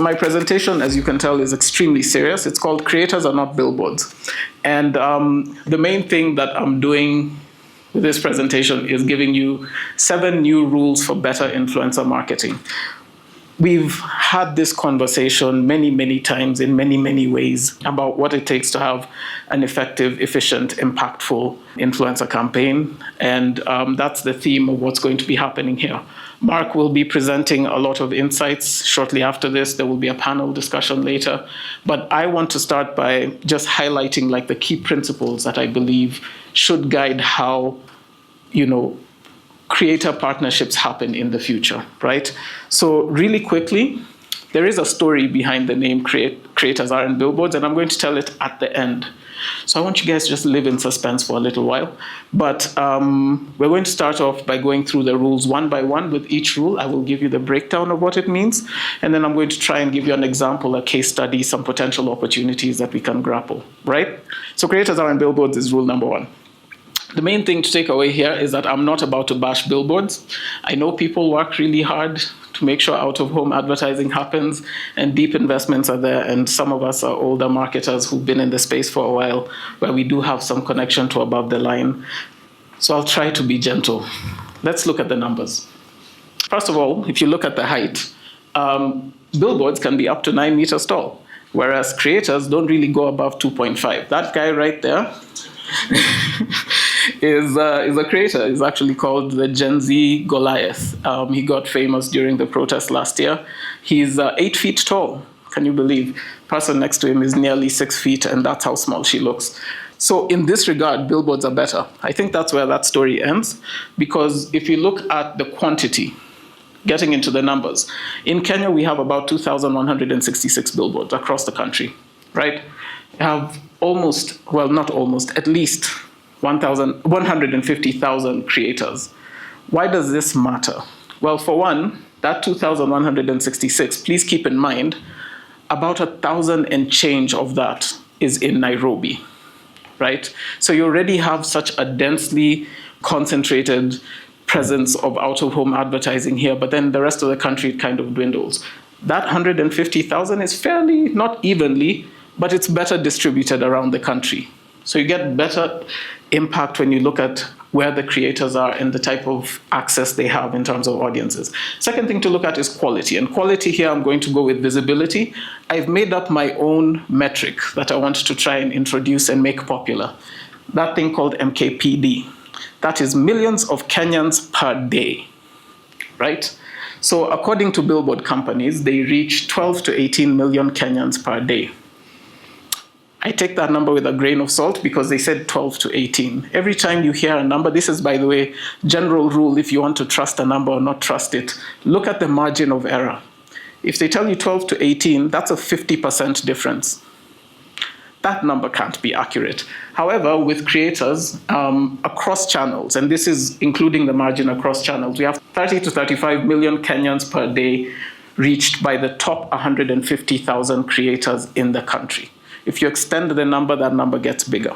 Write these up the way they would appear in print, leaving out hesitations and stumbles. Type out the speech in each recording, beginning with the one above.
My presentation, as you can tell, is extremely serious. It's called Creators Are Not Billboards. And the main thing that I'm doing with this presentation is giving you 7 new rules for better influencer marketing. We've had this conversation many, many times in many, many ways about what it takes to have an effective, efficient, impactful influencer campaign. And that's the theme of what's going to be happening here. Mark will be presenting a lot of insights shortly after this. There will be a panel discussion later. But I want to start by just highlighting like the key principles that I believe should guide how, creator partnerships happen in the future, right? So really quickly, there is a story behind the name Creators Aren't Billboards, and I'm going to tell it at the end. So I want you guys to just live in suspense for a little while. But we're going to start off by going through the rules one by one. With each rule, I will give you the breakdown of what it means, and then I'm going to try and give you an example, a case study, some potential opportunities that we can grapple, right? So Creators Aren't Billboards is rule number 1. The main thing to take away here is that I'm not about to bash billboards. I know people work really hard to make sure out-of-home advertising happens, and deep investments are there, and some of us are older marketers who've been in the space for a while, where we do have some connection to above the line. So I'll try to be gentle. Let's look at the numbers. First of all, if you look at the height, billboards can be up to 9 meters tall, whereas creators don't really go above 2.5. That guy right there is a creator. He's actually called the Gen Z Goliath. He got famous during the protest last year. He's 8 feet tall. Can you believe? The person next to him is nearly 6 feet, and that's how small she looks. So in this regard, billboards are better. I think that's where that story ends, because if you look at the quantity, getting into the numbers, in Kenya we have about 2,166 billboards across the country, right? We have at least 150,000 creators. Why does this matter? Well, for one, that 2,166, please keep in mind, about 1,000 and change of that is in Nairobi, right? So you already have such a densely concentrated presence of out-of-home advertising here, but then the rest of the country kind of dwindles. That 150,000 is fairly, not evenly, but it's better distributed around the country. So you get better impact when you look at where the creators are and the type of access they have in terms of audiences. Second thing to look at is quality. And quality here, I'm going to go with visibility. I've made up my own metric that I want to try and introduce and make popular. That thing called MKPD. That is millions of Kenyans per day, right? So according to billboard companies, they reach 12 to 18 million Kenyans per day. I take that number with a grain of salt because they said 12 to 18. Every time you hear a number, this is, by the way, general rule if you want to trust a number or not trust it, look at the margin of error. If they tell you 12 to 18, that's a 50% difference. That number can't be accurate. However, with creators across channels, and this is including the margin across channels, we have 30 to 35 million Kenyans per day reached by the top 150,000 creators in the country. If you extend the number, that number gets bigger.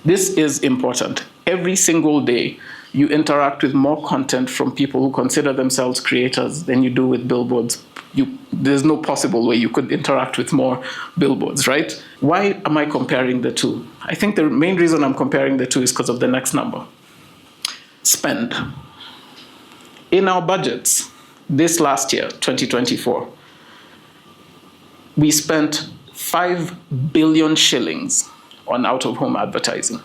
This is important. Every single day, you interact with more content from people who consider themselves creators than you do with billboards. There's no possible way you could interact with more billboards, right? Why am I comparing the two? I think the main reason I'm comparing the two is because of the next number. Spend. In our budgets, this last year, 2024, we spent 5 billion shillings on out-of-home advertising.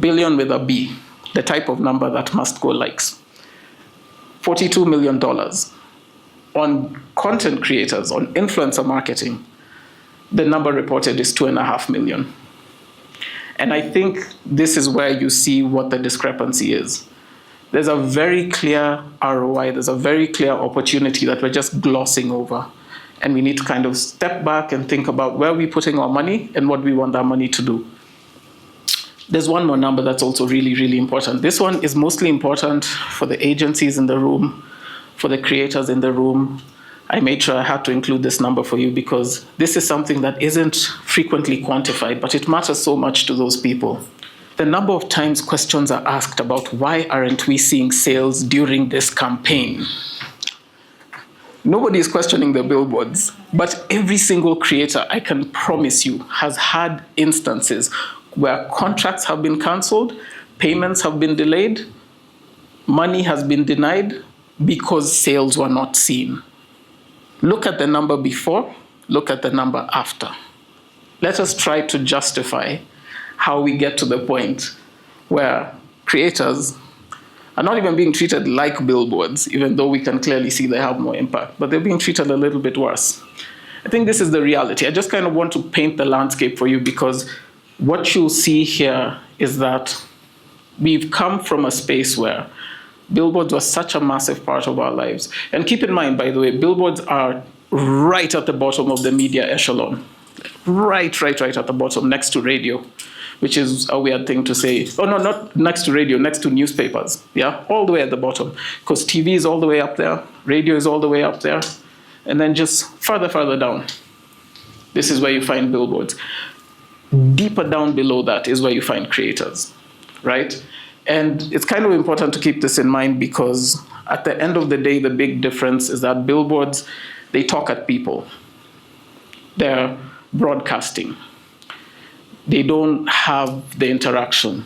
Billion with a B, the type of number that must go likes. $42 million on content creators, on influencer marketing. The number reported is 2.5 million. And I think this is where you see what the discrepancy is. There's a very clear ROI, there's a very clear opportunity that we're just glossing over. And we need to kind of step back and think about where we're putting our money and what we want our money to do. There's one more number that's also really, really important. This one is mostly important for the agencies in the room, for the creators in the room. I made sure I had to include this number for you because this is something that isn't frequently quantified, but it matters so much to those people. The number of times questions are asked about why aren't we seeing sales during this campaign? Nobody is questioning the billboards, but every single creator, I can promise you, has had instances where contracts have been cancelled, payments have been delayed, money has been denied because sales were not seen. Look at the number before, look at the number after. Let us try to justify how we get to the point where creators are not even being treated like billboards, even though we can clearly see they have more impact, but they're being treated a little bit worse. I think this is the reality. I just kind of want to paint the landscape for you, because what you'll see here is that we've come from a space where billboards were such a massive part of our lives. And keep in mind, by the way, billboards are right at the bottom of the media echelon. Right at the bottom, next to radio, which is a weird thing to say. Oh, no, not next to radio, next to newspapers. Yeah, all the way at the bottom. Because TV is all the way up there, radio is all the way up there, and then just further down, this is where you find billboards. Deeper down below that is where you find creators, right? And it's kind of important to keep this in mind, because at the end of the day, the big difference is that billboards, they talk at people. They're broadcasting. They don't have the interaction.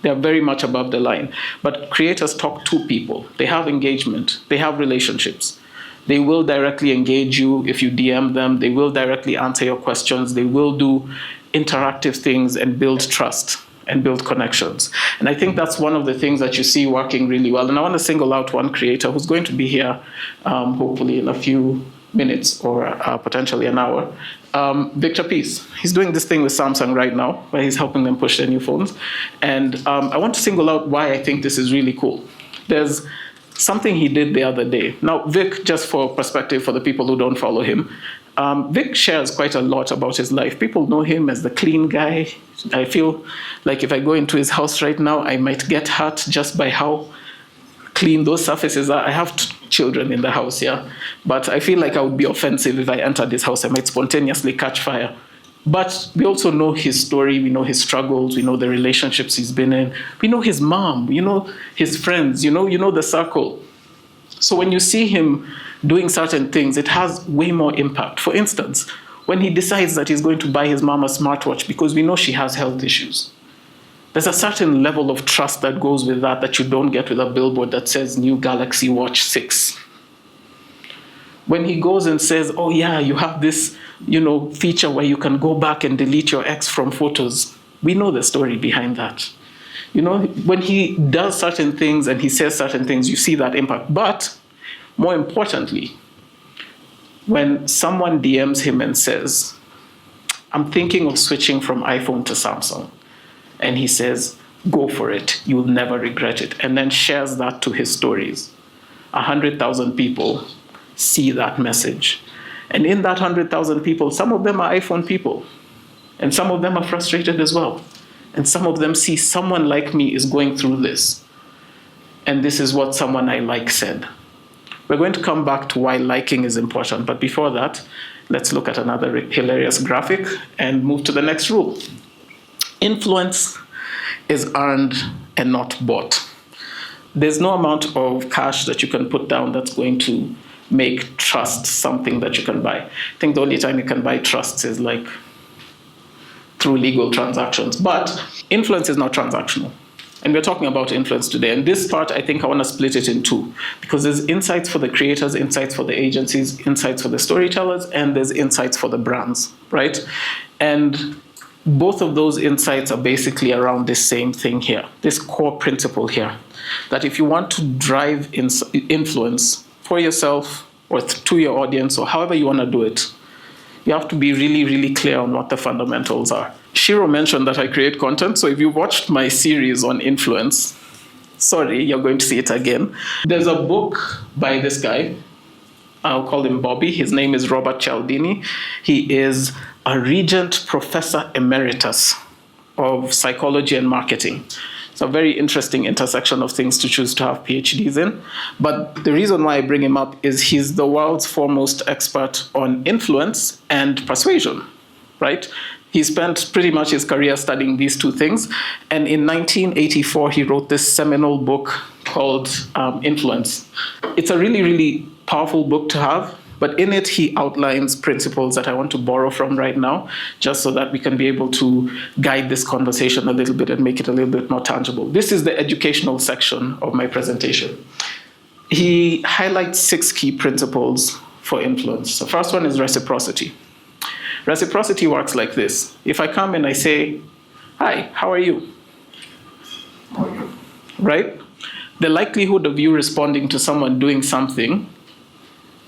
They're very much above the line. But creators talk to people. They have engagement. They have relationships. They will directly engage you if you DM them. They will directly answer your questions. They will do interactive things and build trust and build connections. And I think that's one of the things that you see working really well. And I want to single out one creator who's going to be here, hopefully in a few minutes or potentially an hour. Victor Peace. He's doing this thing with Samsung right now, where he's helping them push their new phones. And I want to single out why I think this is really cool. There's something he did the other day. Now, Vic, just for perspective for the people who don't follow him, Vic shares quite a lot about his life. People know him as the clean guy. I feel like if I go into his house right now, I might get hurt just by how clean those surfaces are. I have children in the house, yeah, but I feel like I would be offensive if I entered this house. I might spontaneously catch fire. But we also know his story, we know his struggles, we know the relationships he's been in, we know his mom, we know his friends, you know the circle. So when you see him doing certain things, it has way more impact. For instance, when he decides that he's going to buy his mom a smartwatch because we know she has health issues, there's a certain level of trust that goes with that you don't get with a billboard that says new Galaxy Watch 6. When he goes and says, oh yeah, you have this, feature where you can go back and delete your ex from photos, we know the story behind that. When he does certain things and he says certain things, you see that impact. But more importantly, when someone DMs him and says, I'm thinking of switching from iPhone to Samsung, and he says, go for it, you'll never regret it, and then shares that to his stories, 100,000 people see that message. And in that 100,000 people, some of them are iPhone people, and some of them are frustrated as well. And some of them see someone like me is going through this, and this is what someone I like said. We're going to come back to why liking is important, but before that, let's look at another hilarious graphic and move to the next rule. Influence is earned and not bought. There's no amount of cash that you can put down that's going to make trust something that you can buy. I think the only time you can buy trusts is like through legal transactions. But influence is not transactional. And we're talking about influence today. And this part, I think I want to split it in two, because there's insights for the creators, insights for the agencies, insights for the storytellers, and there's insights for the brands, right? And both of those insights are basically around this same thing here, this core principle here, that if you want to drive influence for yourself or to your audience or however you want to do it, you have to be really, really clear on what the fundamentals are. Shiro mentioned that I create content, so if you watched my series on influence, sorry, you're going to see it again. There's a book by this guy, I'll call him Bobby. His name is Robert Cialdini. He is a Regent Professor Emeritus of Psychology and Marketing. It's a very interesting intersection of things to choose to have PhDs in. But the reason why I bring him up is he's the world's foremost expert on influence and persuasion, right? He spent pretty much his career studying these two things. And in 1984, he wrote this seminal book called Influence. It's a really, really powerful book to have, but in it he outlines principles that I want to borrow from right now, just so that we can be able to guide this conversation a little bit and make it a little bit more tangible. This is the educational section of my presentation. He highlights 6 key principles for influence. The first one is reciprocity. Reciprocity works like this. If I come and I say, "Hi, how are you?" Right? The likelihood of you responding to someone doing something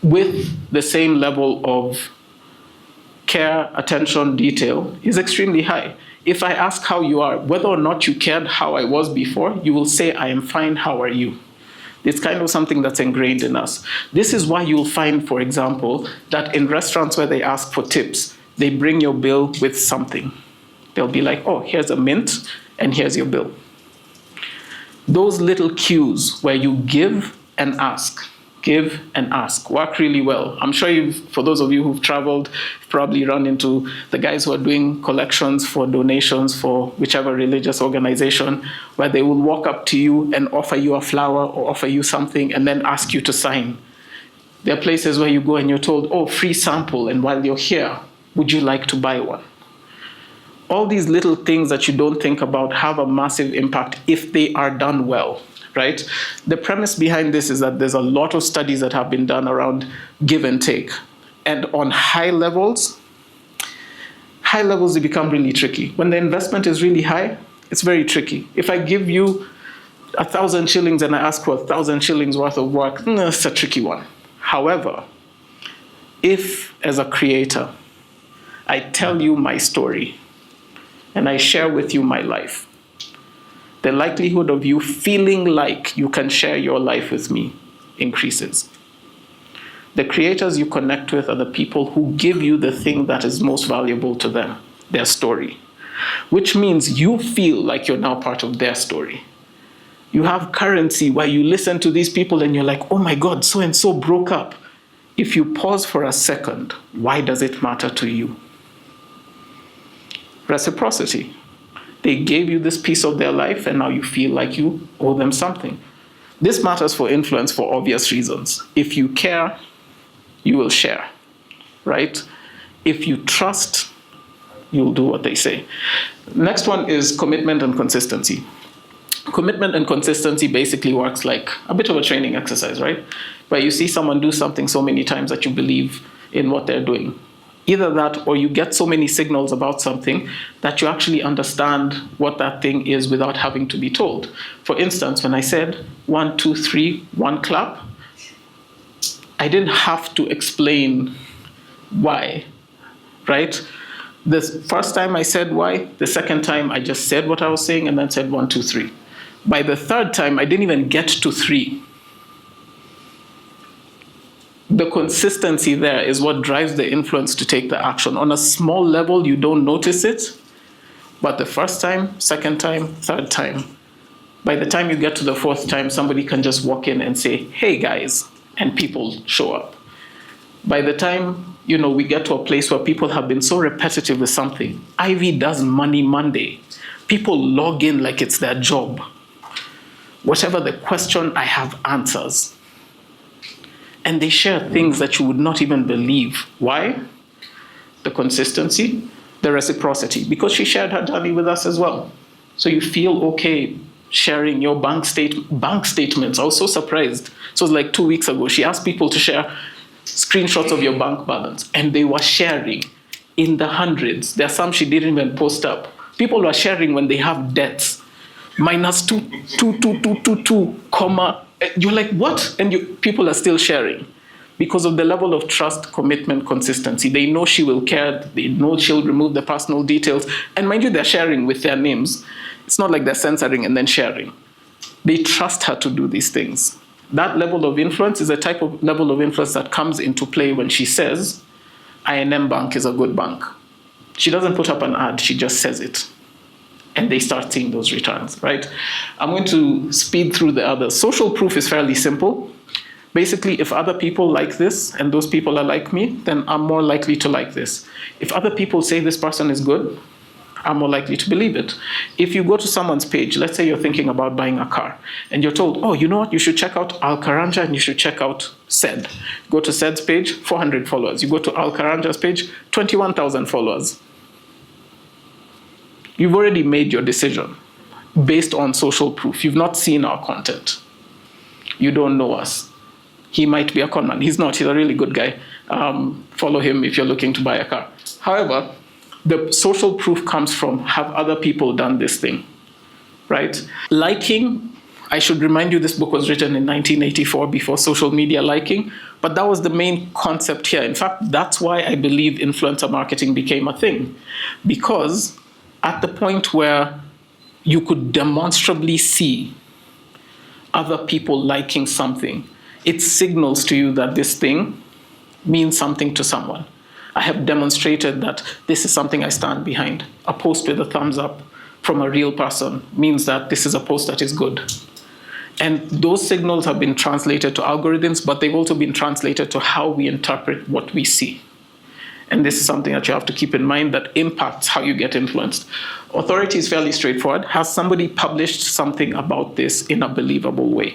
with the same level of care, attention, detail is extremely high. If I ask how you are, whether or not you cared how I was before, you will say, "I am fine, how are you?" It's kind of something that's ingrained in us. This is why you'll find, for example, that in restaurants where they ask for tips, they bring your bill with something. They'll be like, "Oh, here's a mint, and here's your bill." Those little cues where you give and ask work really well. I'm sure for those of you who've traveled, you've probably run into the guys who are doing collections for donations for whichever religious organization, where they will walk up to you and offer you a flower or offer you something and then ask you to sign. There are places where you go and you're told, "Oh, free sample, and while you're here, would you like to buy one?" All these little things that you don't think about have a massive impact if they are done well, right? The premise behind this is that there's a lot of studies that have been done around give and take. And on high levels, they become really tricky. When the investment is really high, it's very tricky. If I give you 1,000 shillings and I ask for 1,000 shillings worth of work, it's a tricky one. However, if as a creator, I tell you my story, and I share with you my life, the likelihood of you feeling like you can share your life with me increases. The creators you connect with are the people who give you the thing that is most valuable to them, their story, which means you feel like you're now part of their story. You have currency where you listen to these people and you're like, "Oh my God, so-and-so broke up." If you pause for a second, why does it matter to you? Reciprocity. They gave you this piece of their life and now you feel like you owe them something. This matters for influence for obvious reasons. If you care, you will share, right? If you trust, you'll do what they say. Next one is commitment and consistency. Commitment and consistency basically works like a bit of a training exercise, right? Where you see someone do something so many times that you believe in what they're doing. Either that, or you get so many signals about something that you actually understand what that thing is without having to be told. For instance, when I said 1, 2, 3, 1 clap, I didn't have to explain why, right? The first time I said why, the second time I just said what I was saying and then said 1, 2, 3. By the third time, I didn't even get to 3. The consistency there is what drives the influence to take the action. On a small level, you don't notice it, but the first time, second time, third time, by the time you get to the fourth time, somebody can just walk in and say, "Hey guys," and people show up. By the time we get to a place where people have been so repetitive with something, Ivy does Money Monday. People log in like it's their job. Whatever the question, I have answers. And they share things that you would not even believe. Why? The consistency, the reciprocity, because she shared her journey with us as well. So you feel okay sharing your bank statements. I was so surprised. So it was like 2 weeks ago. She asked people to share screenshots of your bank balance, and they were sharing in the hundreds. There are some she didn't even post up. People were sharing when they have debts. Minus 2, comma. You're like, what? And people are still sharing because of the level of trust, commitment, consistency. They know she will care. They know she'll remove the personal details. And mind you, they're sharing with their names. It's not like they're censoring and then sharing. They trust her to do these things. That level of influence is a type of level of influence that comes into play when she says, I&M Bank is a good bank. She doesn't put up an ad, she just says it. And they start seeing those returns, right? I'm going to speed through the others. Social proof is fairly simple. Basically, if other people like this and those people are like me, then I'm more likely to like this. If other people say this person is good, are more likely to believe it. If you go to someone's page, let's say you're thinking about buying a car, and you're told, oh, you know what, you should check out Al Karanja and you should check out Ced. Go to Ced's page, 400 followers. You go to Al Karanja's page, 21,000 followers. You've already made your decision based on social proof. You've not seen our content. You don't know us. He might be a con man. He's not. He's a really good guy. Follow him if you're looking to buy a car. However, the social proof comes from, have other people done this thing, right? Liking, I should remind you, this book was written in 1984 before social media liking, but that was the main concept here. In fact, that's why I believe influencer marketing became a thing, because at the point where you could demonstrably see other people liking something, it signals to you that this thing means something to someone. I have demonstrated that this is something I stand behind. A post with a thumbs up from a real person means that this is a post that is good. And those signals have been translated to algorithms, but they've also been translated to how we interpret what we see. And this is something that you have to keep in mind that impacts how you get influenced. Authority is fairly straightforward. Has somebody published something about this in a believable way?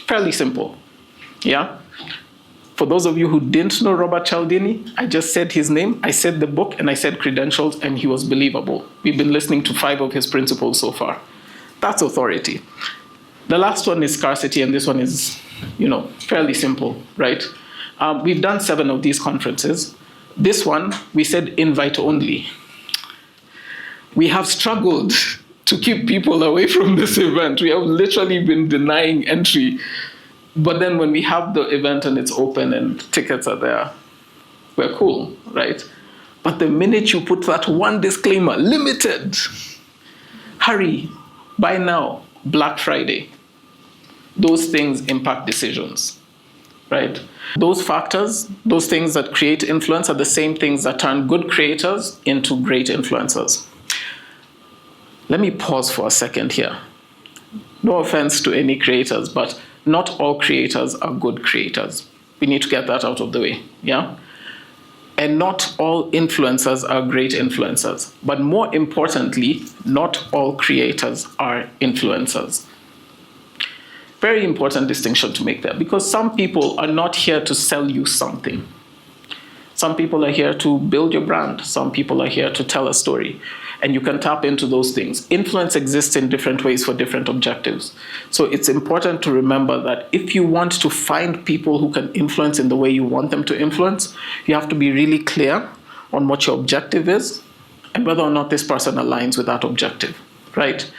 Fairly simple, yeah? For those of you who didn't know Robert Cialdini, I just said his name, I said the book, and I said credentials, and he was believable. We've been listening to 5 of his principles so far. That's authority. The last one is scarcity, and this one is, fairly simple, right? We've done 7 of these conferences. This one, we said invite only. We have struggled to keep people away from this event. We have literally been denying entry. But then when we have the event and it's open and tickets are there, we're cool, right? But the minute you put that one disclaimer, limited, hurry, buy now, Black Friday, those things impact decisions, right? Those factors, those things that create influence are the same things that turn good creators into great influencers. Let me pause for a second here. No offense to any creators, but not all creators are good creators. We need to get that out of the way, yeah? And not all influencers are great influencers. But more importantly, not all creators are influencers. Very important distinction to make there, because some people are not here to sell you something. Some people are here to build your brand. Some people are here to tell a story. And you can tap into those things. Influence exists in different ways for different objectives. So it's important to remember that if you want to find people who can influence in the way you want them to influence, you have to be really clear on what your objective is and whether or not this person aligns with that objective, right?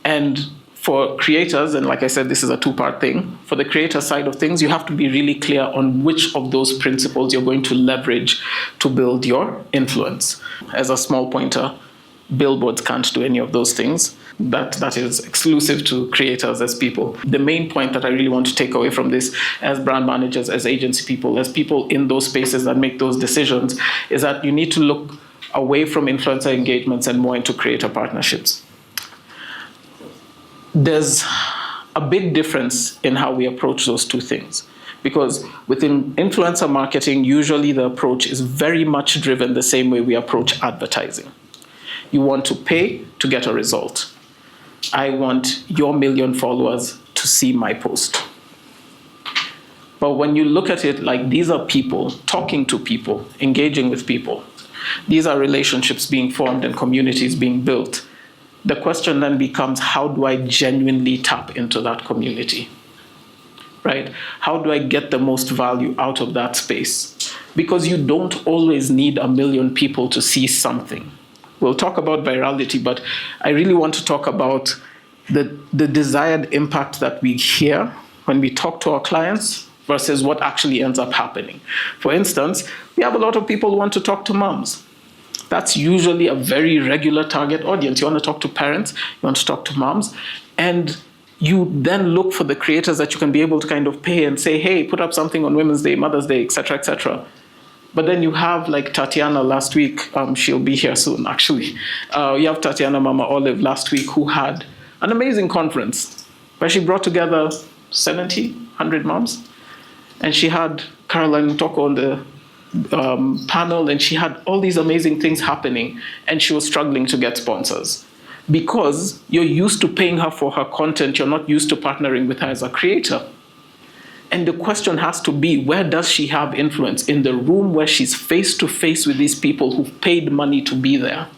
And for creators, and like I said, this is a 2-part thing. For the creator side of things, you have to be really clear on which of those principles you're going to leverage to build your influence. As a small pointer, Billboards can't do any of those things. That is exclusive to creators as people. The main point that I really want to take away from this as brand managers, as agency people, as people in those spaces that make those decisions, is that you need to look away from influencer engagements and more into creator partnerships. There's a big difference in how we approach those two things. Because within influencer marketing, usually the approach is very much driven the same way we approach advertising. You want to pay to get a result. I want your 1 million followers to see my post. But when you look at it like these are people talking to people, engaging with people, these are relationships being formed and communities being built. The question then becomes, how do I genuinely tap into that community, right? How do I get the most value out of that space? Because you don't always need 1 million people to see something. We'll talk about virality, but I really want to talk about the desired impact that we hear when we talk to our clients versus what actually ends up happening. For instance, we have a lot of people who want to talk to moms. That's usually a very regular target audience. You want to talk to parents, you want to talk to moms, and you then look for the creators that you can be able to kind of pay and say, hey, put up something on Women's Day, Mother's Day, etc., etc. But then you have like Tatiana last week, she'll be here soon actually. You have Tatiana Mama Olive last week who had an amazing conference where she brought together 70, 100 moms. And she had Caroline Toko on panel, and she had all these amazing things happening, and she was struggling to get sponsors. Because you're used to paying her for her content, you're not used to partnering with her as a creator. And the question has to be, where does she have influence? In the room where she's face to face with these people who've paid money to be there?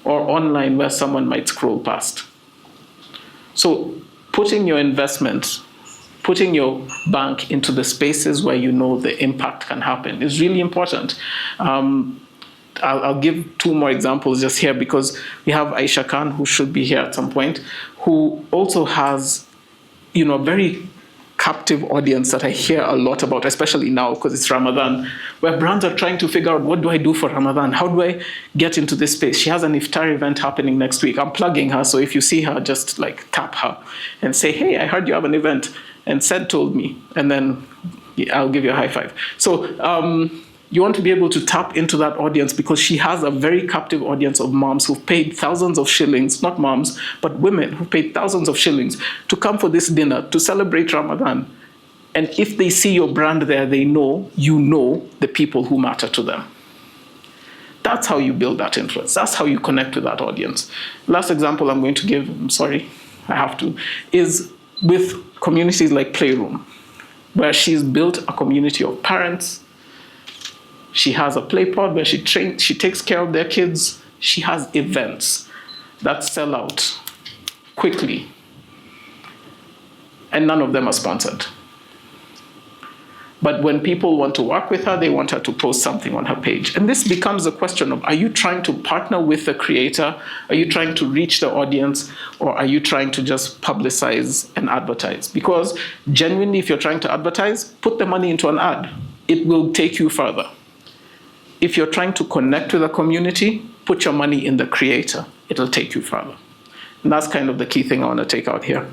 Or online where someone might scroll past? So putting your investment, putting your bank into the spaces where you know the impact can happen is really important. I'll give two more examples just here, because we have Aisha Khan, who should be here at some point, who also has, a very captive audience that I hear a lot about, especially now because it's Ramadan, where brands are trying to figure out, what do I do for Ramadan? How do I get into this space? She has an iftar event happening next week. I'm plugging her, so if you see her, just tap her and say, hey, I heard you have an event, and Ced told me, and then I'll give you a high five. So you want to be able to tap into that audience, because she has a very captive audience of moms who've paid thousands of shillings, not moms, but women who've paid thousands of shillings to come for this dinner, to celebrate Ramadan. And if they see your brand there, they know you know the people who matter to them. That's how you build that influence. That's how you connect with that audience. Last example I'm going to give, I'm sorry, I have to, is with communities like Playroom, where she's built a community of parents. She has a play pod where she takes care of their kids. She has events that sell out quickly. And none of them are sponsored. But when people want to work with her, they want her to post something on her page. And this becomes a question of, are you trying to partner with the creator? Are you trying to reach the audience? Or are you trying to just publicize and advertise? Because genuinely, if you're trying to advertise, put the money into an ad. It will take you further. If you're trying to connect with a community, put your money in the creator. It'll take you further. And that's kind of the key thing I want to take out here.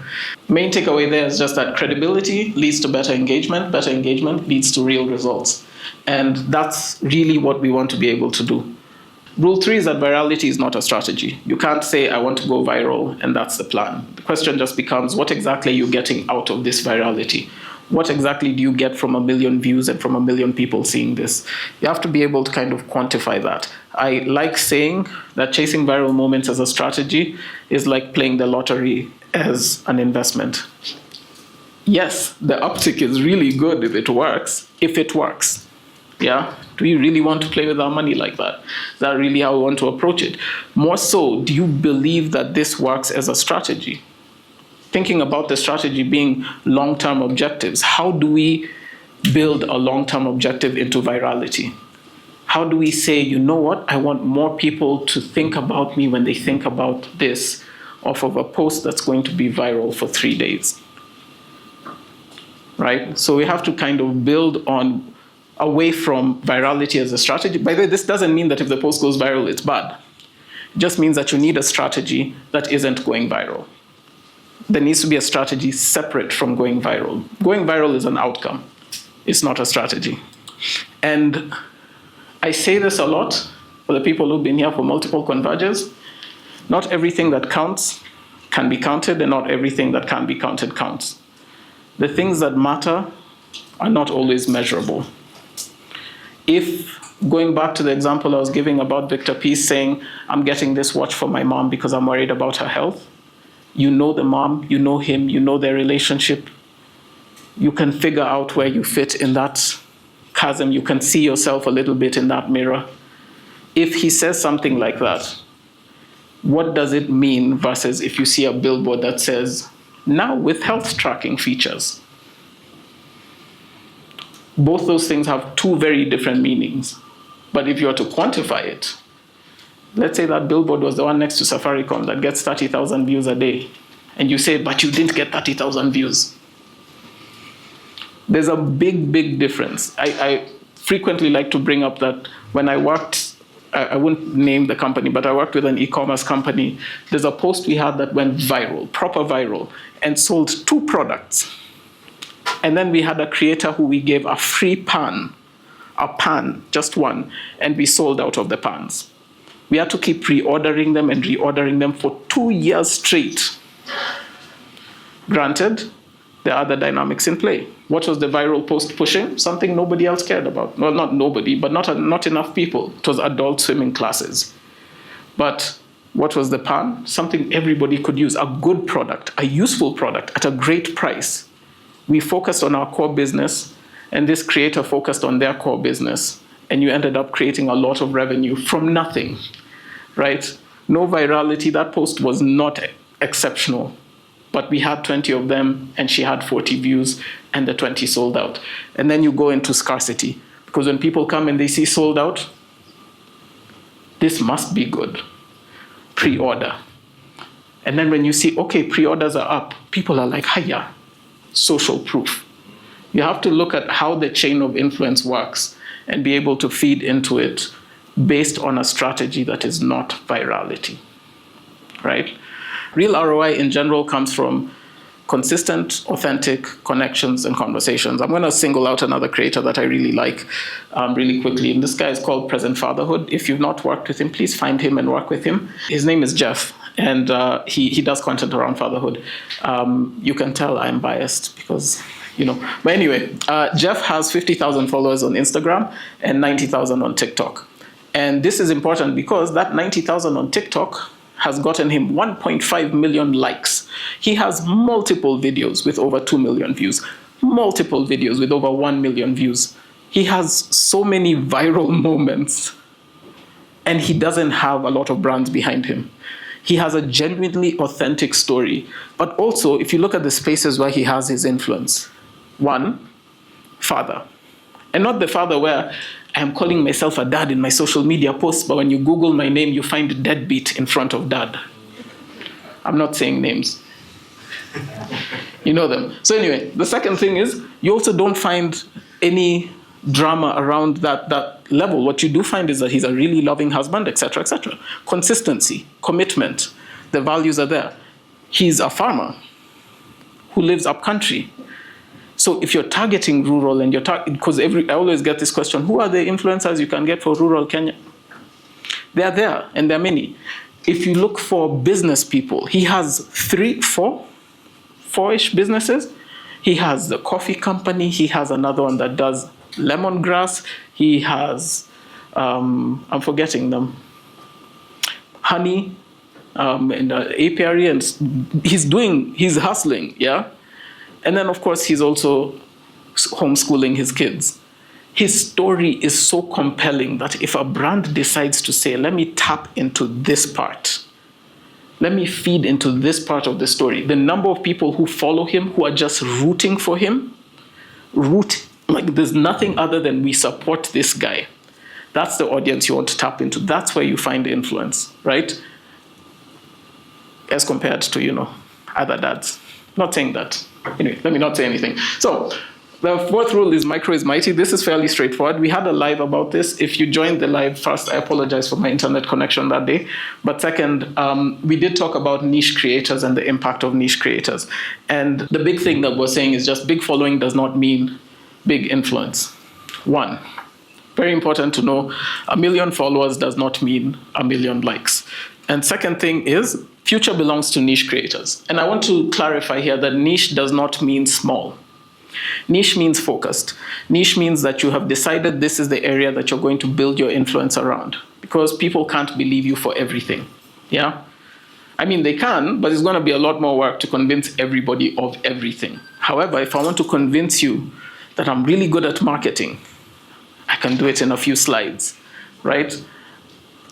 Main takeaway there is just that credibility leads to better engagement leads to real results. And that's really what we want to be able to do. Rule 3 is that virality is not a strategy. You can't say, I want to go viral, and that's the plan. The question just becomes, what exactly are you getting out of this virality? What exactly do you get from 1 million views and from 1 million people seeing this? You have to be able to kind of quantify that. I like saying that chasing viral moments as a strategy is like playing the lottery as an investment. Yes, the uptick is really good if it works. Yeah? Do you really want to play with our money like that? Is that really how we want to approach it? More so, do you believe that this works as a strategy? Thinking about the strategy being long-term objectives, how do we build a long-term objective into virality? How do we say, you know what, I want more people to think about me when they think about this off of a post that's going to be viral for 3 days? Right? So we have to kind of build on away from virality as a strategy. By the way, this doesn't mean that if the post goes viral, it's bad. It just means that you need a strategy that isn't going viral. There needs to be a strategy separate from going viral. Going viral is an outcome. It's not a strategy. And I say this a lot for the people who've been here for multiple Converges. Not everything that counts can be counted, and not everything that can be counted counts. The things that matter are not always measurable. If, going back to the example I was giving about Victor Peace saying, I'm getting this watch for my mom because I'm worried about her health, you know the mom, you know him, you know their relationship. You can figure out where you fit in that chasm. You can see yourself a little bit in that mirror. If he says something like that, what does it mean versus if you see a billboard that says, now with health tracking features? Both those things have two very different meanings. But if you were to quantify it, let's say that billboard was the one next to Safaricom that gets 30,000 views a day. And you say, but you didn't get 30,000 views. There's a big, big difference. I frequently like to bring up that when I worked, I wouldn't name the company, but I worked with an e-commerce company. There's a post we had that went viral, proper viral, and sold 2 products. And then we had a creator who we gave a free pan, just one, and we sold out of the pans. We had to keep reordering them and reordering them for 2 years straight. Granted, There are other dynamics in play. What was the viral post pushing? Something nobody else cared about. Well, not nobody, but not enough people. It was adult swimming classes. But what was the pan? Something everybody could use, a good product, a useful product at a great price. We focused on our core business, and this creator focused on their core business, and you ended up creating a lot of revenue from nothing, right? No virality. That post was not exceptional, but we had 20 of them, and she had 40 views, and the 20 sold out. And then you go into scarcity, because when people come and they see sold out, this must be good. Pre-order. And then when you see, okay, pre-orders are up, people are like, hiya, social proof. You have to look at how the chain of influence works and be able to feed into it based on a strategy that is not virality, right? Real ROI in general comes from consistent, authentic connections and conversations. I'm going to single out another creator that I really like really quickly. And this guy is called Present Fatherhood. If you've not worked with him, please find him and work with him. His name is Jeff, and he does content around fatherhood. You can tell I'm biased because, But anyway, Jeff has 50,000 followers on Instagram and 90,000 on TikTok. And this is important because that 90,000 on TikTok has gotten him 1.5 million likes. He has multiple videos with over 2 million views, multiple videos with over 1 million views. He has so many viral moments, and he doesn't have a lot of brands behind him. He has a genuinely authentic story. But also, if you look at the spaces where he has his influence, one, father. And not the father where I'm calling myself a dad in my social media posts, but when you Google my name, you find deadbeat in front of dad. I'm not saying names. You know them. So anyway, the second thing is you also don't find any drama around that level. What you do find is that he's a really loving husband, etc., etc. Consistency, commitment, the values are there. He's a farmer who lives up country. So if you're targeting rural and because I always get this question, who are the influencers you can get for rural Kenya? They're there, and there are many. If you look for business people, he has four-ish businesses. He has the coffee company. He has another one that does lemongrass. He has, I'm forgetting them, honey, in the apiary, and he's hustling, yeah? And then, of course, he's also homeschooling his kids. His story is so compelling that if a brand decides to say, let me tap into this part, let me feed into this part of the story, the number of people who follow him, who are just rooting for him, like there's nothing other than we support this guy. That's the audience you want to tap into. That's where you find the influence, right? As compared to, other dads. Not saying that. Anyway, let me not say anything. So the fourth rule is micro is mighty. This is fairly straightforward. We had a live about this. If you joined the live, first, I apologize for my internet connection that day. But second, we did talk about niche creators and the impact of niche creators. And the big thing that we're saying is just big following does not mean big influence. One, very important to know, 1 million followers does not mean 1 million likes. And second thing is, future belongs to niche creators. And I want to clarify here that niche does not mean small. Niche means focused. Niche means that you have decided this is the area that you're going to build your influence around, because people can't believe you for everything, yeah? I mean, they can, but it's going to be a lot more work to convince everybody of everything. However, if I want to convince you that I'm really good at marketing, I can do it in a few slides, right?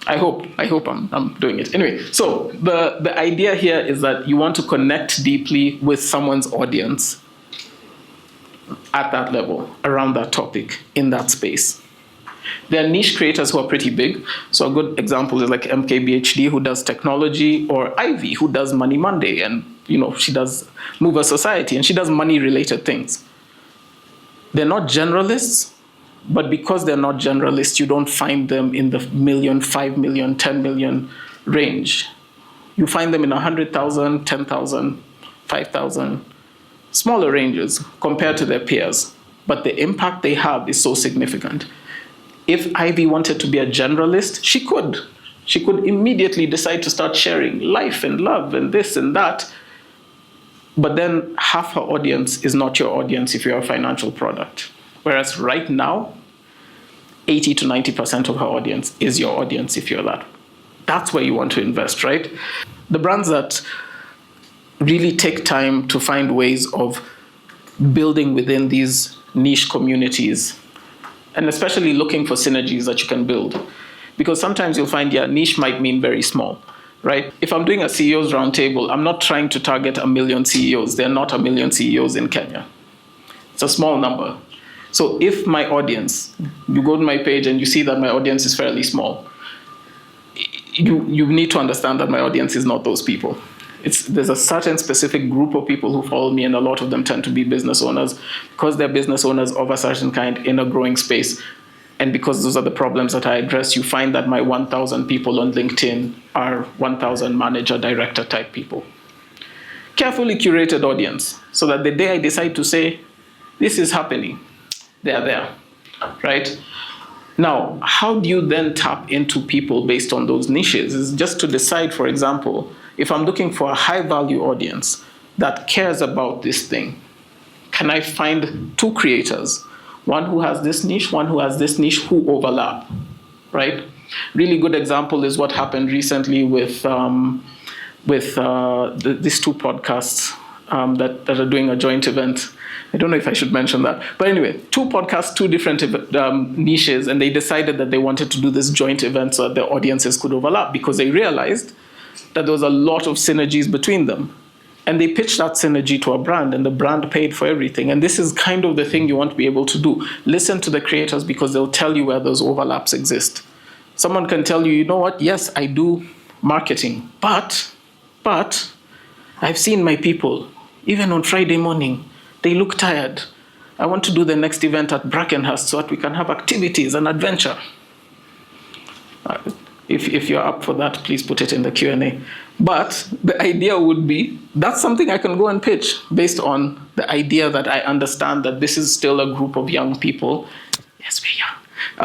I hope I'm doing it. Anyway, so the idea here is that you want to connect deeply with someone's audience at that level, around that topic, in that space. There are niche creators who are pretty big. So a good example is like MKBHD, who does technology, or Ivy, who does Money Monday, and she does Mover Society, and she does money-related things. They're not generalists, but because they're not generalists, you don't find them in the 1 million, 5 million, 10 million range. You find them in 100,000, 10,000, 5,000, smaller ranges compared to their peers. But the impact they have is so significant. If Ivy wanted to be a generalist, she could. She could immediately decide to start sharing life and love and this and that. But then half her audience is not your audience if you're a financial product. Whereas right now, 80 to 90% of her audience is your audience if you're that. That's where you want to invest, right? The brands that really take time to find ways of building within these niche communities, and especially looking for synergies that you can build. Because sometimes you'll find, niche might mean very small, right? If I'm doing a CEO's roundtable, I'm not trying to target 1 million CEOs. There are not 1 million CEOs in Kenya. It's a small number. So if my audience, you go to my page and you see that my audience is fairly small, you need to understand that my audience is not those people. There's a certain specific group of people who follow me, and a lot of them tend to be business owners because they're business owners of a certain kind in a growing space. And because those are the problems that I address, you find that my 1,000 people on LinkedIn are 1,000 manager, director type people. Carefully curated audience, so that the day I decide to say, this is happening, they're there, right? Now, how do you then tap into people based on those niches? Is just to decide, for example, if I'm looking for a high-value audience that cares about this thing, can I find 2 creators? One who has this niche, one who has this niche, who overlap, right? Really good example is what happened recently with these 2 podcasts that are doing a joint event. I don't know if I should mention that. But anyway, 2 podcasts, 2 different niches, and they decided that they wanted to do this joint event so that their audiences could overlap because they realized that there was a lot of synergies between them. And they pitched that synergy to a brand, and the brand paid for everything. And this is kind of the thing you want to be able to do. Listen to the creators because they'll tell you where those overlaps exist. Someone can tell you, you know what, yes, I do marketing, but I've seen my people, even on Friday morning, they look tired. I want to do the next event at Brackenhurst so that we can have activities and adventure. If you're up for that, please put it in the Q&A. But the idea would be, that's something I can go and pitch based on the idea that I understand that this is still a group of young people. Yes, we're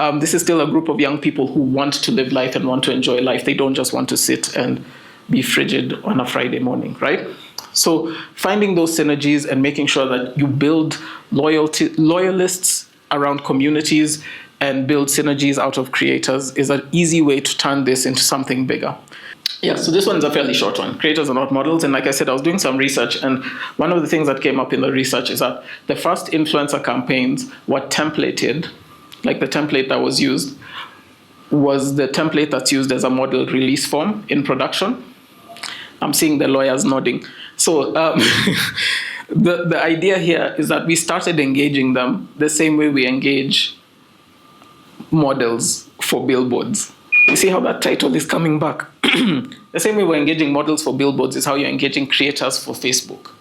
young. This is still a group of young people who want to live life and want to enjoy life. They don't just want to sit and be frigid on a Friday morning, right? So finding those synergies and making sure that you build loyalists around communities and build synergies out of creators is an easy way to turn this into something bigger. Yeah, so this one's a fairly short one. Creators are not models. And like I said, I was doing some research, and one of the things that came up in the research is that the first influencer campaigns were templated, like the template that was used was the template that's used as a model release form in production. I'm seeing the lawyers nodding. So the idea here is that we started engaging them the same way we engage models for billboards. You see how that title is coming back? The same way we're engaging models for billboards is how you're engaging creators for Facebook.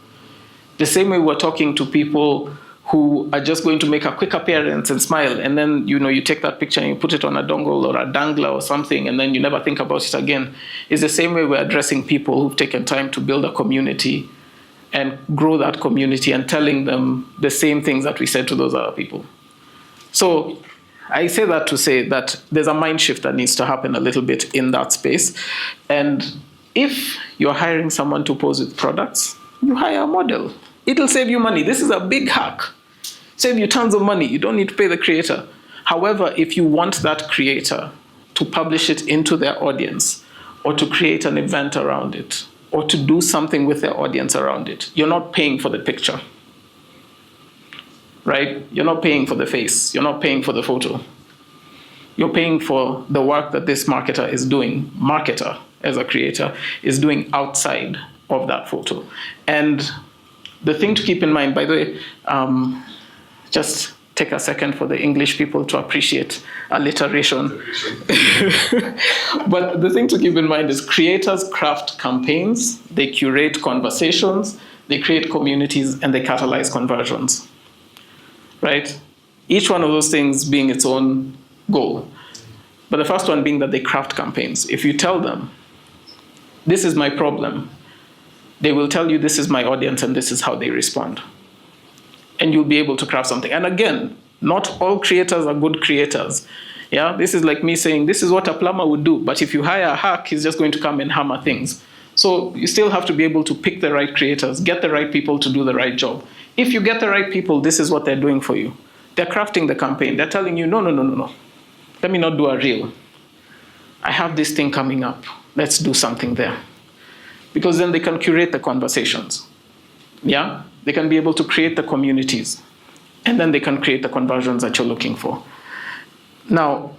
The same way we're talking to people who are just going to make a quick appearance and smile, and then you take that picture and you put it on a dongle or a dangler or something, and then you never think about it again. It's the same way we're addressing people who've taken time to build a community and grow that community and telling them the same things that we said to those other people. So I say that to say that there's a mind shift that needs to happen a little bit in that space. And if you're hiring someone to pose with products, you hire a model. It'll save you money. This is a big hack. Save you tons of money. You don't need to pay the creator. However, if you want that creator to publish it into their audience or to create an event around it or to do something with their audience around it, you're not paying for the picture. Right? You're not paying for the face. You're not paying for the photo. You're paying for the work that this marketer as a creator is doing outside of that photo. And the thing to keep in mind, by the way, just take a second for the English people to appreciate alliteration. But the thing to keep in mind is creators craft campaigns, they curate conversations, they create communities, and they catalyze conversions. Right? Each one of those things being its own goal. But the first one being that they craft campaigns. If you tell them, this is my problem, they will tell you this is my audience and this is how they respond. And you'll be able to craft something. And again, not all creators are good creators. Yeah, this is like me saying, this is what a plumber would do. But if you hire a hack, he's just going to come and hammer things. So you still have to be able to pick the right creators, get the right people to do the right job. If you get the right people, this is what they're doing for you. They're crafting the campaign. They're telling you, no, no, no, no, no. Let me not do a reel. I have this thing coming up. Let's do something there. Because then they can curate the conversations. Yeah? They can be able to create the communities. And then they can create the conversions that you're looking for. Now,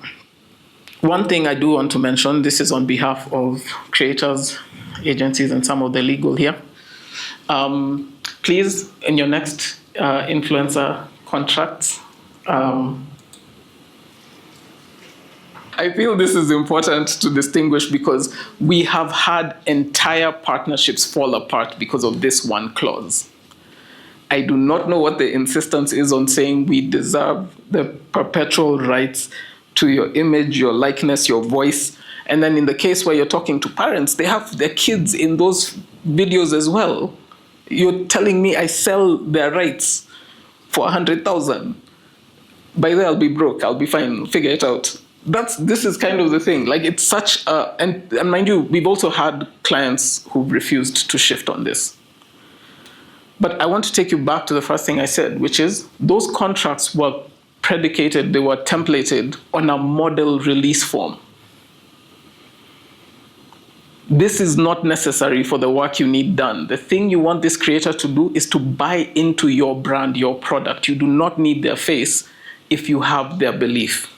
one thing I do want to mention, this is on behalf of creators, agencies, and some of the legal here. Please, in your next influencer contracts, I feel this is important to distinguish because we have had entire partnerships fall apart because of this one clause. I do not know what the insistence is on saying we deserve the perpetual rights to your image, your likeness, your voice. And then in the case where you're talking to parents, they have their kids in those videos as well. You're telling me I sell their rights for 100,000. By then I'll be broke, I'll be fine, figure it out. This is kind of the thing. Like it's such a, and mind you, we've also had clients who've refused to shift on this. But I want to take you back to the first thing I said, which is those contracts were predicated, they were templated on a model release form. This is not necessary for the work you need done. The thing you want this creator to do is to buy into your brand, your product. You do not need their face if you have their belief.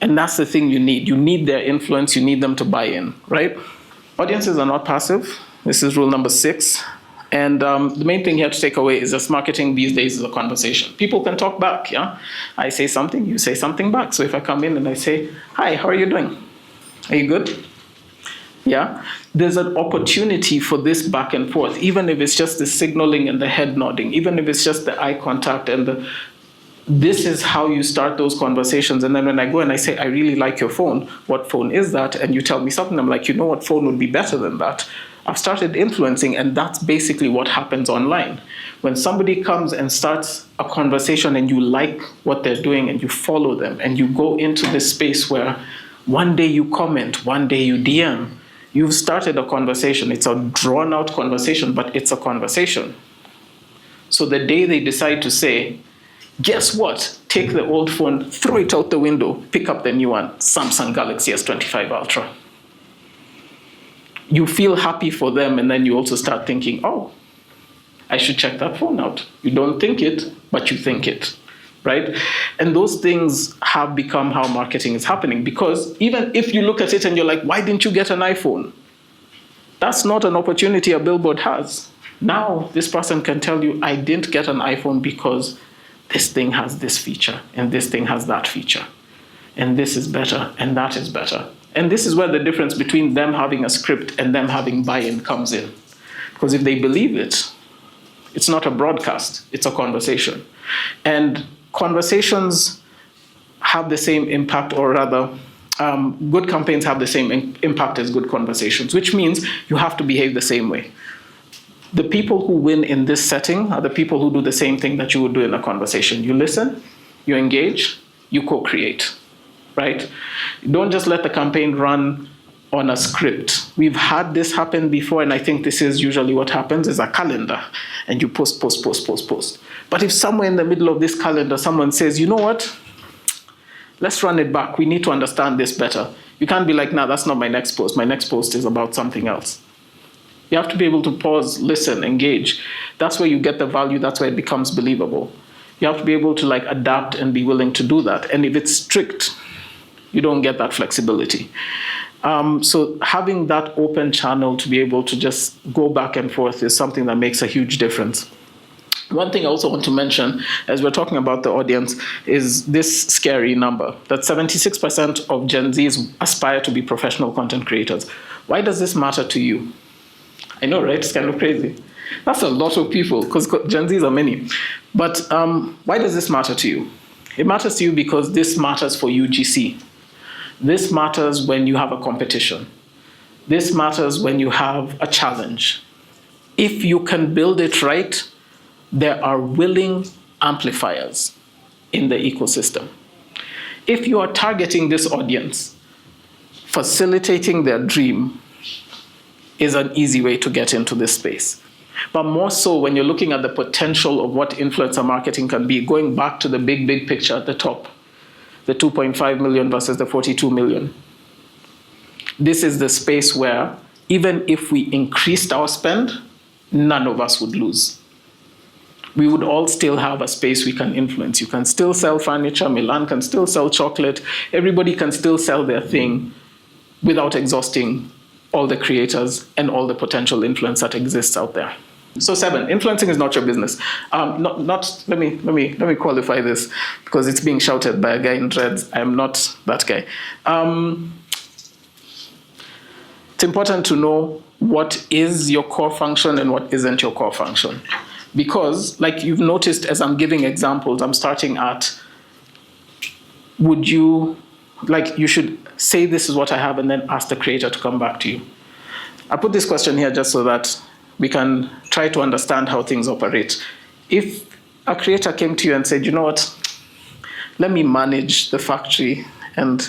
And that's the thing you need. You need their influence, you need them to buy in, right? Audiences are not passive. This is rule number 6. And the main thing here to take away is just marketing these days is a conversation. People can talk back, yeah? I say something, you say something back. So if I come in and I say, hi, how are you doing? Are you good? Yeah? There's an opportunity for this back and forth, even if it's just the signaling and the head nodding, even if it's just the eye contact and this is how you start those conversations. And then when I go and I say, I really like your phone, what phone is that? And you tell me something, I'm like, you know what phone would be better than that? I've started influencing, and that's basically what happens online. When somebody comes and starts a conversation and you like what they're doing and you follow them and you go into this space where one day you comment, one day you DM, you've started a conversation. It's a drawn out conversation, but it's a conversation. So the day they decide to say, guess what? Take the old phone, throw it out the window, pick up the new one, Samsung Galaxy S25 Ultra. You feel happy for them, and then you also start thinking, oh, I should check that phone out. You don't think it, but you think it, right? And those things have become how marketing is happening, because even if you look at it and you're like, why didn't you get an iPhone? That's not an opportunity a billboard has. Now, this person can tell you, I didn't get an iPhone because this thing has this feature, and this thing has that feature, and this is better, and that is better. And this is where the difference between them having a script and them having buy-in comes in. Because if they believe it, it's not a broadcast, it's a conversation. And conversations have the same impact, or rather, good campaigns have the same impact as good conversations, which means you have to behave the same way. The people who win in this setting are the people who do the same thing that you would do in a conversation. You listen, you engage, you co-create, right? Don't just let the campaign run on a script. We've had this happen before, and I think this is usually what happens is a calendar, and you post. But if somewhere in the middle of this calendar, someone says, you know what? Let's run it back. We need to understand this better. You can't be like, nah, that's not my next post. My next post is about something else. You have to be able to pause, listen, engage. That's where you get the value. That's where it becomes believable. You have to be able to like adapt and be willing to do that. And if it's strict, you don't get that flexibility. So having that open channel to be able to just go back and forth is something that makes a huge difference. One thing I also want to mention, as we're talking about the audience, is this scary number, that 76% of Gen Zs aspire to be professional content creators. Why does this matter to you? I know, right? It's kind of crazy. That's a lot of people, because Gen Zs are many. But why does this matter to you? It matters to you because this matters for UGC. This matters when you have a competition. This matters when you have a challenge. If you can build it right, there are willing amplifiers in the ecosystem. If you are targeting this audience, facilitating their dream, is an easy way to get into this space. But more so when you're looking at the potential of what influencer marketing can be, going back to the big picture at the top, the 2.5 million versus the 42 million. This is the space where even if we increased our spend, none of us would lose. We would all still have a space we can influence. You can still sell furniture, Milan can still sell chocolate, everybody can still sell their thing without exhausting all the creators and all the potential influence that exists out there. So 7, influencing is not your business. Let me qualify this because it's being shouted by a guy in dreads. I am not that guy. It's important to know what is your core function and what isn't your core function. Because, like you've noticed as I'm giving examples, I'm starting at, you should say this is what I have and then ask the creator to come back to you. I put this question here just so that we can try to understand how things operate. If a creator came to you and said, you know what, let me manage the factory and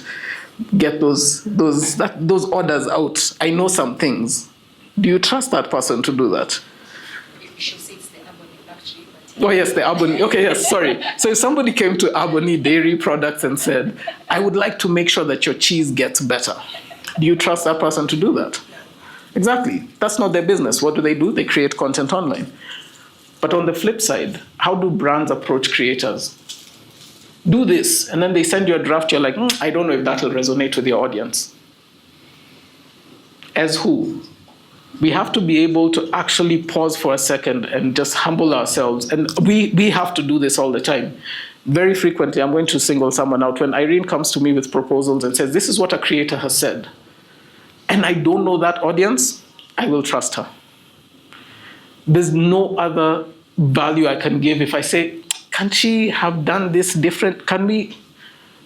get those orders out. I know some things. Do you trust that person to do that? Oh yes, the Aboni. Okay, yes, sorry. So if somebody came to Aboni Dairy Products and said, I would like to make sure that your cheese gets better. Do you trust that person to do that? Exactly. That's not their business. What do? They create content online. But on the flip side, how do brands approach creators? Do this, and then they send you a draft, you're like, I don't know if that'll resonate with your audience. As who? We have to be able to actually pause for a second and just humble ourselves. And we have to do this all the time. Very frequently, I'm going to single someone out. When Irene comes to me with proposals and says, this is what a creator has said, and I don't know that audience, I will trust her. There's no other value I can give if I say, can she have done this different? Can we?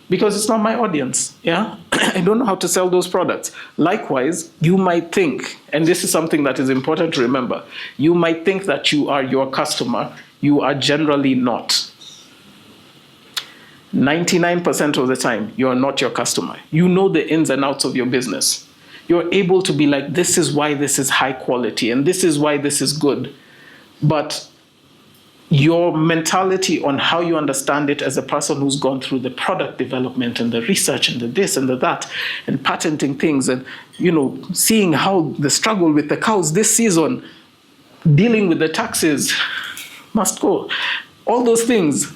Because it's not my audience, yeah? I don't know how to sell those products. Likewise, you might think, and this is something that is important to remember, you might think that you are your customer. You are generally not. 99% of the time, you are not your customer. You know the ins and outs of your business. You're able to be like, this is why this is high quality, and this is why this is good. But your mentality on how you understand it as a person who's gone through the product development and the research and the this and the that and patenting things and, seeing how the struggle with the cows this season, dealing with the taxes, must go. All those things,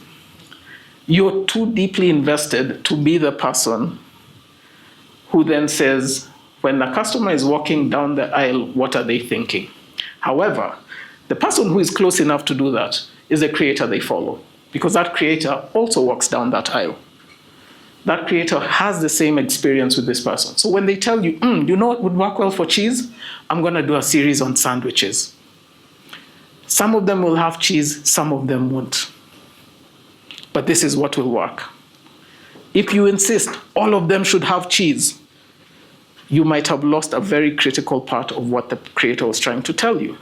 you're too deeply invested to be the person who then says, when the customer is walking down the aisle, what are they thinking? However, the person who is close enough to do that is the creator they follow, because that creator also walks down that aisle. That creator has the same experience with this person. So when they tell you, you know what would work well for cheese? I'm going to do a series on sandwiches. Some of them will have cheese, some of them won't. But this is what will work. If you insist all of them should have cheese, you might have lost a very critical part of what the creator was trying to tell you.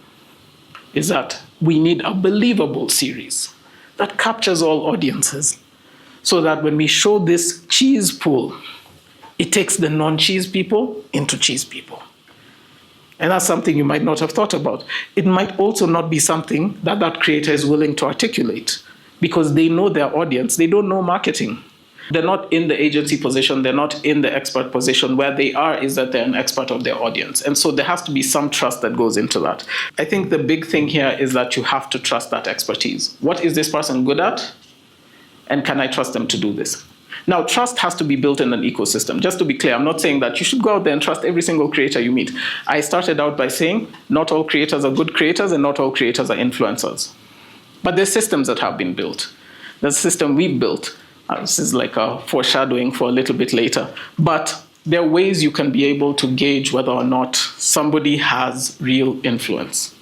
Is that we need a believable series that captures all audiences so that when we show this cheese pool, it takes the non-cheese people into cheese people. And that's something you might not have thought about. It might also not be something that that creator is willing to articulate because they know their audience, they don't know marketing. They're not in the agency position, they're not in the expert position. Where they are is that they're an expert of their audience. And so there has to be some trust that goes into that. I think the big thing here is that you have to trust that expertise. What is this person good at? And can I trust them to do this? Now, trust has to be built in an ecosystem. Just to be clear, I'm not saying that you should go out there and trust every single creator you meet. I started out by saying not all creators are good creators and not all creators are influencers. But there's systems that have been built. There's a system we've built. This is like a foreshadowing for a little bit later. But there are ways you can be able to gauge whether or not somebody has real influence.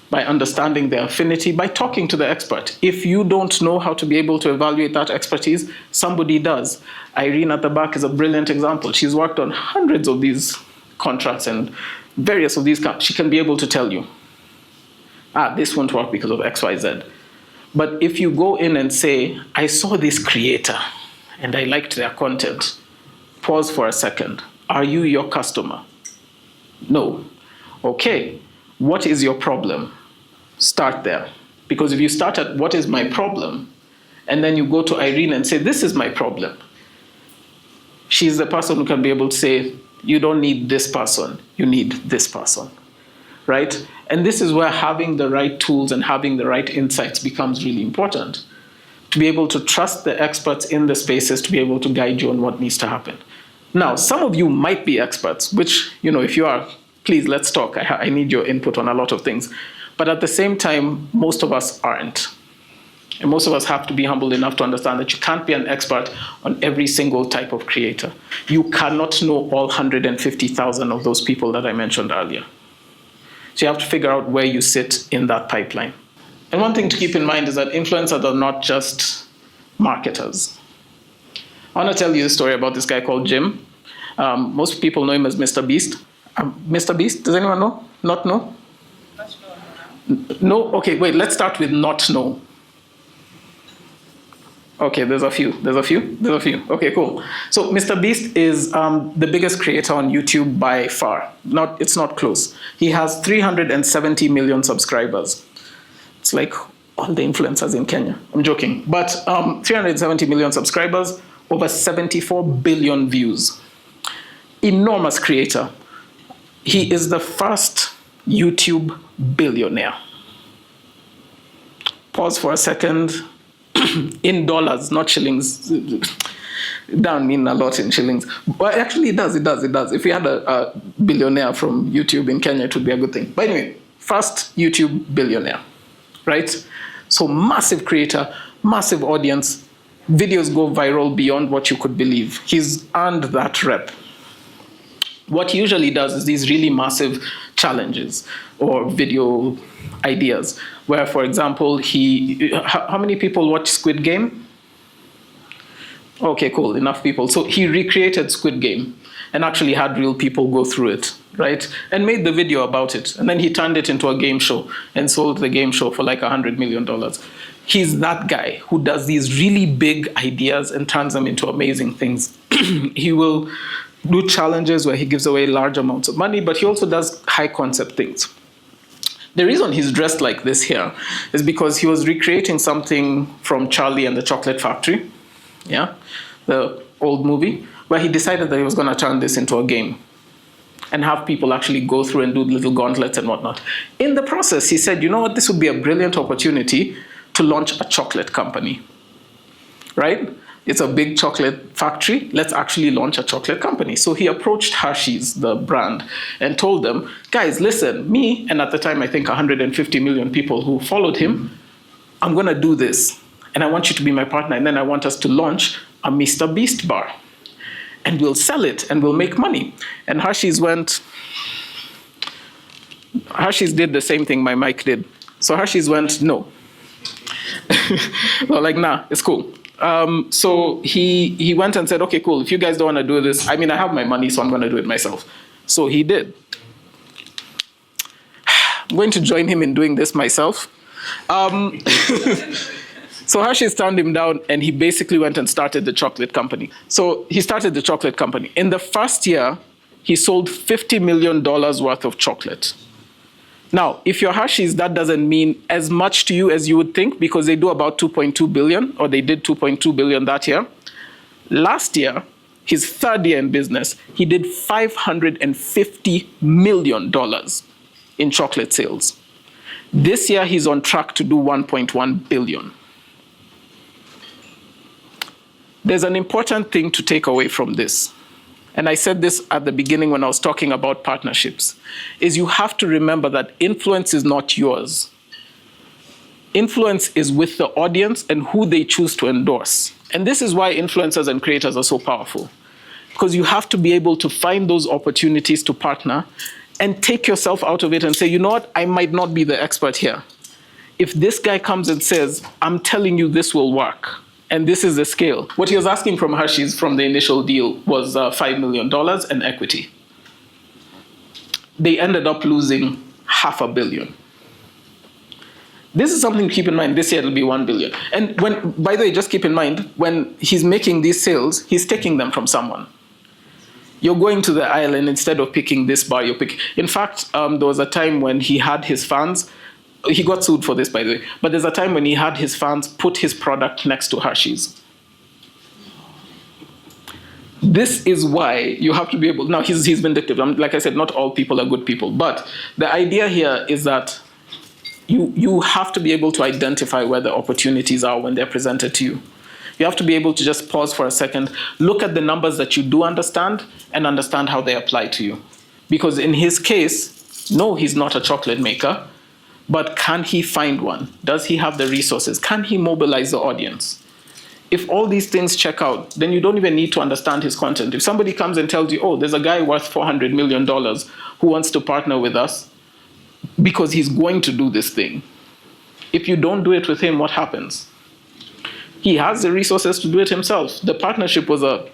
By understanding their affinity, by talking to the expert. If you don't know how to be able to evaluate that expertise, somebody does. Irene at the back is a brilliant example. She's worked on hundreds of these contracts and various of these. She can be able to tell you, this won't work because of X, Y, Z. But if you go in and say, I saw this creator and I liked their content, pause for a second. Are you your customer? No. Okay, what is your problem? Start there. Because if you start at what is my problem, and then you go to Irene and say, this is my problem, she's the person who can be able to say, you don't need this person, you need this person, right? And this is where having the right tools and having the right insights becomes really important. To be able to trust the experts in the spaces to be able to guide you on what needs to happen. Now, some of you might be experts, which, if you are, please, let's talk. I need your input on a lot of things. But at the same time, most of us aren't. And most of us have to be humble enough to understand that you can't be an expert on every single type of creator. You cannot know all 150,000 of those people that I mentioned earlier. So you have to figure out where you sit in that pipeline. And one thing to keep in mind is that influencers are not just marketers. I want to tell you a story about this guy called Jim. Most people know him as Mr. Beast. Mr. Beast, does anyone know? Not know? No? Okay, wait, let's start with not know. Okay, there's a few. Okay, cool. So Mr. Beast is the biggest creator on YouTube by far. It's not close. He has 370 million subscribers. It's like all the influencers in Kenya. I'm joking. But 370 million subscribers, over 74 billion views. Enormous creator. He is the first YouTube billionaire. Pause for a second. In dollars, not shillings. It doesn't mean a lot in shillings. But actually it does. If we had a billionaire from YouTube in Kenya, it would be a good thing. But anyway, first YouTube billionaire, right? So massive creator, massive audience. Videos go viral beyond what you could believe. He's earned that rep. What he usually does is these really massive challenges or video ideas where, for example, how many people watch Squid Game? Okay, cool, enough people. So he recreated Squid Game and actually had real people go through it, right? And made the video about it. And then he turned it into a game show and sold the game show for like $100 million. He's that guy who does these really big ideas and turns them into amazing things. He will do challenges where he gives away large amounts of money, but he also does high concept things. The reason he's dressed like this here is because he was recreating something from Charlie and the Chocolate Factory, yeah, the old movie, where he decided that he was going to turn this into a game and have people actually go through and do little gauntlets and whatnot. In the process, he said, you know what, this would be a brilliant opportunity to launch a chocolate company, right? It's a big chocolate factory. Let's actually launch a chocolate company. So he approached Hershey's, the brand, and told them, guys, listen, me, and at the time, I think 150 million people who followed him, I'm going to do this. And I want you to be my partner. And then I want us to launch a Mr. Beast bar. And we'll sell it and we'll make money. And Hershey's did the same thing my mic did. So Hershey's went, no. Well, like, nah, it's cool. So he went and said, okay, cool. If you guys don't want to do this, I have my money, so I'm going to do it myself. So he did. I'm going to join him in doing this myself. So Hershey's turned him down, and he basically went and started the chocolate company. So he started the chocolate company. In the first year, he sold $50 million worth of chocolate. Now, if you're Hershey's, that doesn't mean as much to you as you would think, because they do about 2.2 billion, or they did 2.2 billion that year. Last year, his third year in business, he did $550 million in chocolate sales. This year, he's on track to do 1.1 billion. There's an important thing to take away from this. And I said this at the beginning when I was talking about partnerships, is you have to remember that influence is not yours. Influence is with the audience and who they choose to endorse. And this is why influencers and creators are so powerful, because you have to be able to find those opportunities to partner and take yourself out of it and say, you know what, I might not be the expert here. If this guy comes and says, I'm telling you this will work, and this is the scale. What he was asking from Hershey's from the initial deal was $5 million and equity. They ended up losing $500 million. This is something to keep in mind. This year it'll be 1 billion. And by the way, just keep in mind, when he's making these sales, he's taking them from someone. You're going to the aisle, and instead of picking this bar, you're picking. In fact, there was a time when he had his fans. He got sued for this, by the way. But there's a time when he had his fans put his product next to Hershey's. This is why you have to be able. Now, he's vindictive. Like I said, not all people are good people. But the idea here is that you have to be able to identify where the opportunities are when they're presented to you. You have to be able to just pause for a second, look at the numbers that you do understand, and understand how they apply to you. Because in his case, no, he's not a chocolate maker, but can he find one? Does he have the resources? Can he mobilize the audience? If all these things check out, then you don't even need to understand his content. If somebody comes and tells you, oh, there's a guy worth $400 million who wants to partner with us because he's going to do this thing. If you don't do it with him, what happens? He has the resources to do it himself. The partnership was a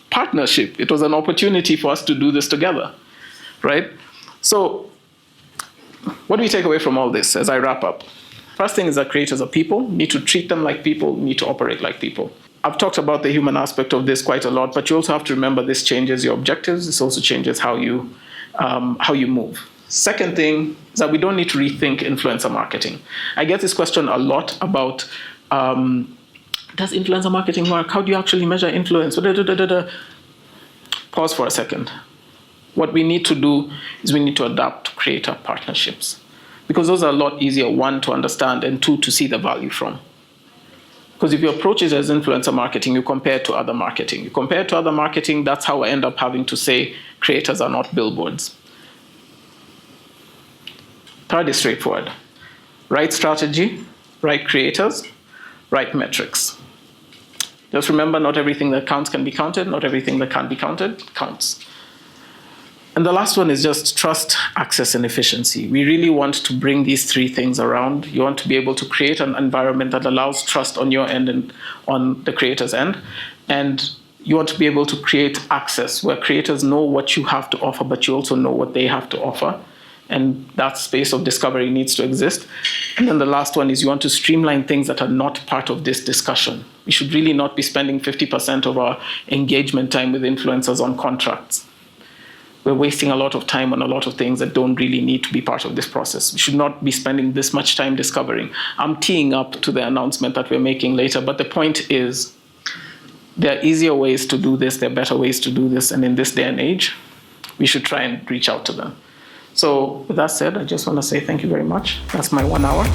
partnership. It was an opportunity for us to do this together, right? So what do we take away from all this as I wrap up? First thing is that creators are people, need to treat them like people, need to operate like people. I've talked about the human aspect of this quite a lot, but you also have to remember this changes your objectives. This also changes how you move. Second thing is that we don't need to rethink influencer marketing. I get this question a lot about, does influencer marketing work? How do you actually measure influence? Pause for a second. What we need to do is we need to adapt creator partnerships, because those are a lot easier, one, to understand, and two, to see the value from. Because if you approach it as influencer marketing, you compare it to other marketing. You compare it to other marketing, that's how I end up having to say creators are not billboards. Third is straightforward. Right strategy, right creators, right metrics. Just remember, not everything that counts can be counted, not everything that can't be counted counts. And the last one is just trust, access, and efficiency. We really want to bring these three things around. You want to be able to create an environment that allows trust on your end and on the creator's end. And you want to be able to create access where creators know what you have to offer, but you also know what they have to offer. And that space of discovery needs to exist. And then the last one is you want to streamline things that are not part of this discussion. We should really not be spending 50% of our engagement time with influencers on contracts. We're wasting a lot of time on a lot of things that don't really need to be part of this process. We should not be spending this much time discovering. I'm teeing up to the announcement that we're making later, but the point is there are easier ways to do this, there are better ways to do this, and in this day and age, we should try and reach out to them. So with that said, I just want to say thank you very much. That's my 1 hour.